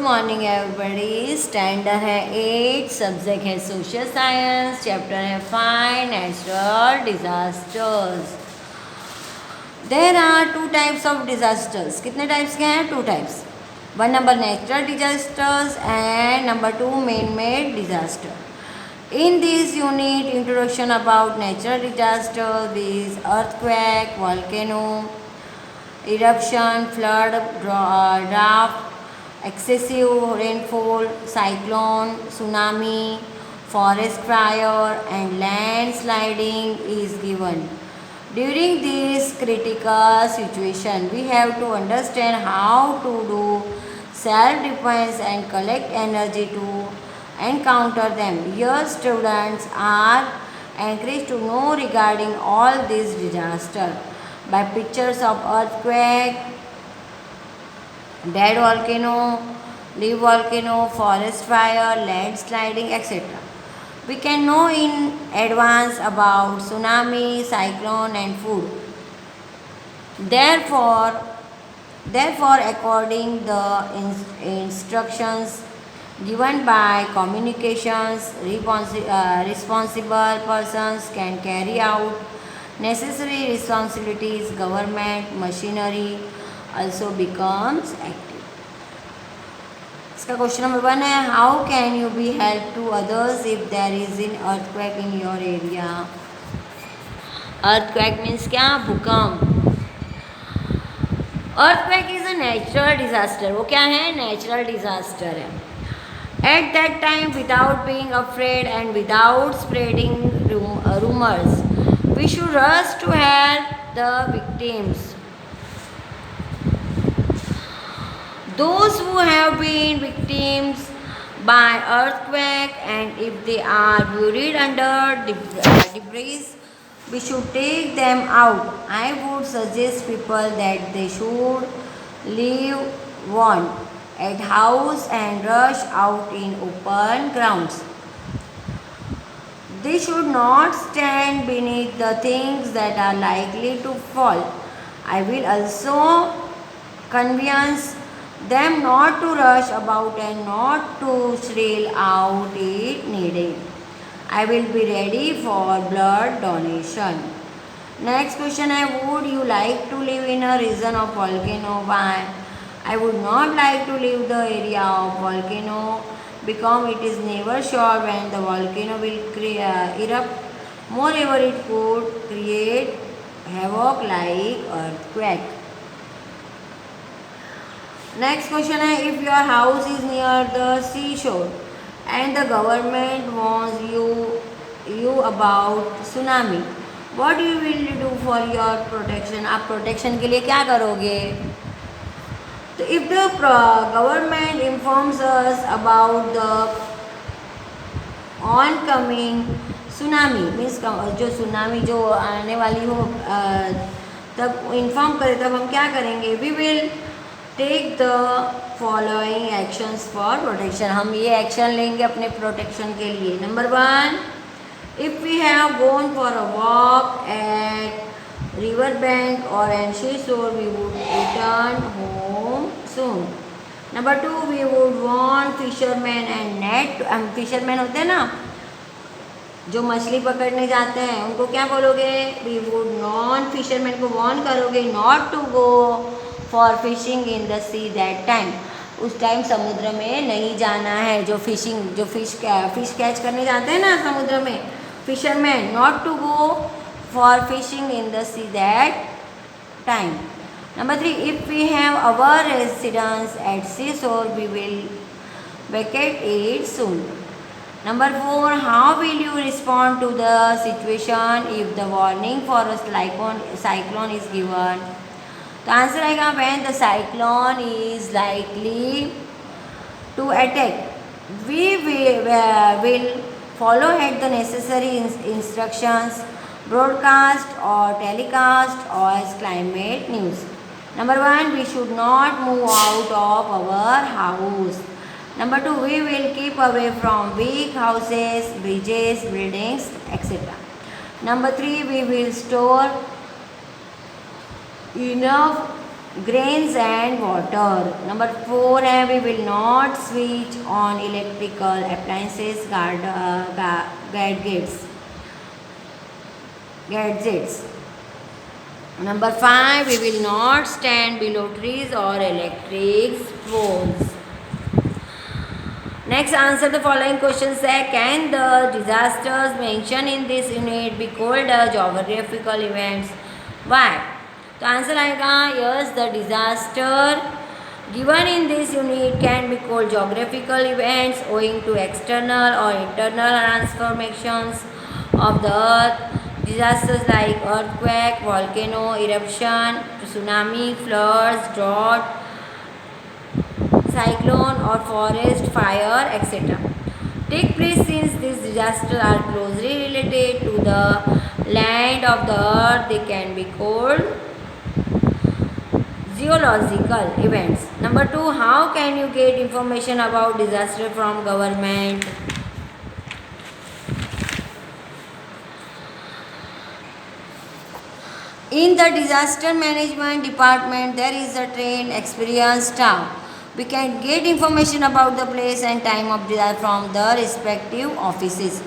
Morning everybody. Standard है 8, subject है social science, chapter है 5 natural disasters. There are 2 types of disasters. कितने types के हैं? 2 types. 1 number natural disasters and number 2 man made disaster. In this unit, introduction about natural disasters, these earthquake, volcano, eruption, flood, drought, excessive rainfall, cyclone, tsunami, forest fire, and landsliding is given. During this critical situation, we have to understand how to do self-defense and collect energy to encounter them. Here, students are encouraged to know regarding all these disasters by pictures of earthquake, dead volcano, live volcano, forest fire, landsliding, etc. We can know in advance about tsunami, cyclone, and flood. Therefore, according the instructions given by communications, responsible persons can carry out necessary responsibilities. Government machinery also becomes active. इसका question number 1 है, how can you be help to others if there is in earthquake in your area. Earthquake means क्या? भूकंप. Earthquake is a natural disaster. वो क्या है? Natural disaster है. At that time, without being afraid and without spreading rumors, we should rush to help the victims. Those who have been victims by earthquake, and if they are buried under debris, we should take them out. I would suggest people that they should leave one at house and rush out in open grounds. They should not stand beneath the things that are likely to fall. I will also convince them not to rush about and not to shrill out if needed. I will be ready for blood donation. Next question है, would you like to live in a region of volcano? Why? I would not like to leave the area of volcano because it is never sure when the volcano will erupt. Moreover, it could create havoc like earthquake. Next question है, if your house is near the seashore and the government warns you about tsunami, what you will do for your protection? आप protection के लिए क्या करोगे? So if the government informs us about the oncoming tsunami, means जो tsunami जो आने वाली हो तब इन्फॉर्म करे, तब हम क्या करेंगे? We will take the following actions for protection. हम ये एक्शन लेंगे अपने प्रोटेक्शन के लिए. Number 1, if we have gone for a walk at river bank or an seashore, we would return home soon. Number 2, we would warn fishermen and net. हम fisherman होते हैं ना, जो मछली पकड़ने जाते हैं, उनको क्या बोलोगे? We would warn fishermen को warn करोगे not to go for fishing in the sea that time. उस टाइम समुद्र में नहीं जाना है. जो फिश कैच करने जाते हैं ना समुद्र में, fisherman, not to go for fishing in the sea that time. Number 3, if we have our residence at seashore, we will vacate it soon. Number 4, how will you respond to the situation if the warning for a cyclone is given? The answer आएगा, when the cyclone is likely to attack, we will follow at the necessary instructions, broadcast or telecast or as climate news. Number 1, we should not move out of our house. Number 2, we will keep away from weak houses, bridges, buildings, etc. Number 3, we will store enough grains and water. Number 4 है we will not switch on electrical appliances, gadgets. Number 5 we will not stand below trees or electric poles. Next, answer the following questions. Can the disasters mentioned in this unit be called geographical events? Why? तो answer आएगा yes the disaster given in this unit can be called geographical events owing to external or internal transformations of the earth. Disasters like earthquake, volcano eruption, tsunami, floods, drought, cyclone or forest fire, etc. take place since these disasters are closely related to the land of the earth. They can be called geological events. Number 2, how can you get information about disaster from government? In the disaster management department, there is a trained, experienced staff. We can get information about the place and time of disaster from the respective offices.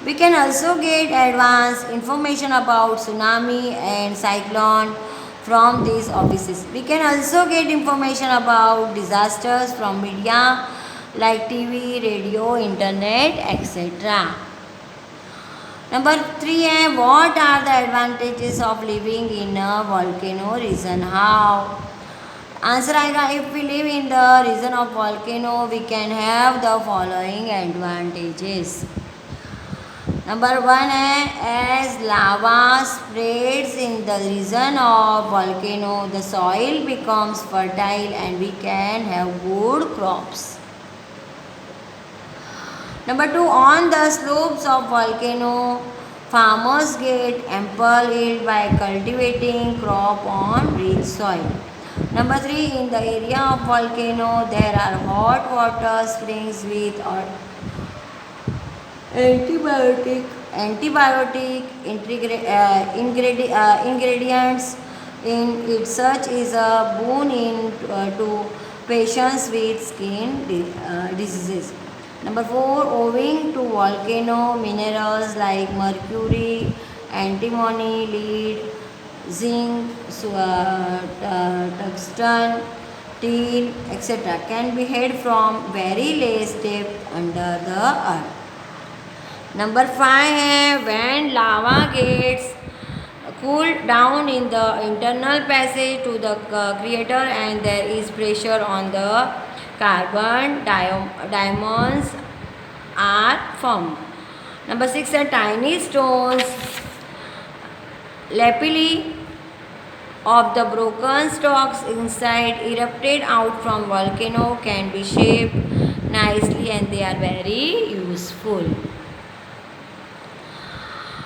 We can also get advanced information about tsunami and cyclone from these offices. We can also get information about disasters from media like TV, radio, internet, etc. Number 3 है what are the advantages of living in a volcano region? How? Answer आएगा if we live in the region of volcano we can have the following advantages. Number 1 है as lava spreads in the region of volcano the soil becomes fertile and we can have good crops. Number 2, on the slopes of volcano farmers get ample yield by cultivating crop on rich soil. Number 3, in the area of volcano there are hot water springs with antibiotic ingredients in it. Such is a boon to patients with skin diseases. Number 4, owing to volcano minerals like mercury, antimony, lead, zinc, tungsten, tin, etc. can be had from very less depth under the earth. Number 5 है when lava gets cooled down in the internal passage to the crater and there is pressure on the carbon diamonds are formed. Number 6 है tiny stones lapilli of the broken stalks inside erupted out from volcano can be shaped nicely and they are very useful.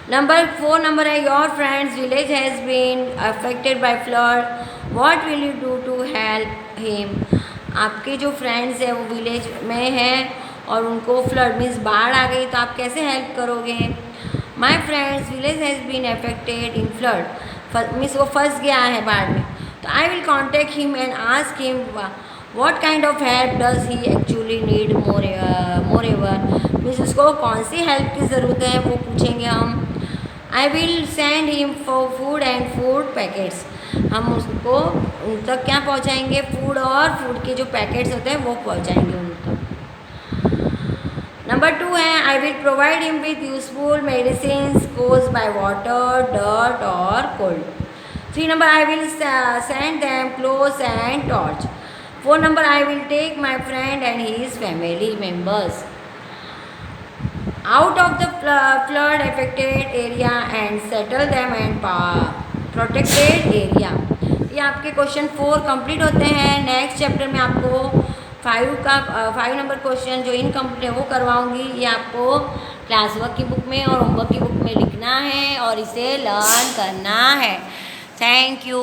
Number 4 number है your friend's village has been affected by flood. What will you do to help him? आपके जो friends है वो village में हैं और उनको flood means बाढ़ आ गई तो आप कैसे हेल्प करोगे? My friends village has been affected in flood means वो फंस गया है बाढ़ में तो I will contact him and ask him what kind of help does he actually need moreover means उसको कौन सी हेल्प की ज़रूरत है वो पूछेंगे हम. आई will send him for food and food packets. हम उसको उन तक क्या पहुंचाएंगे? फूड और फूड के जो पैकेट्स होते हैं वो पहुंचाएंगे उन तक. नंबर 2 है I will provide him with useful medicine cause by water dirt और cold. 3 number I will send them clothes and torch. 4 number I will take my friend and his family members out of the flood affected area and settle them and protected area. ये आपके question 4 complete होते हैं. Next chapter में आपको 5 number question जो incomplete है वो करवाऊंगी. ये आपको क्लास वर्क की बुक में और होमवर्क की बुक में लिखना है और इसे लर्न करना है. Thank you.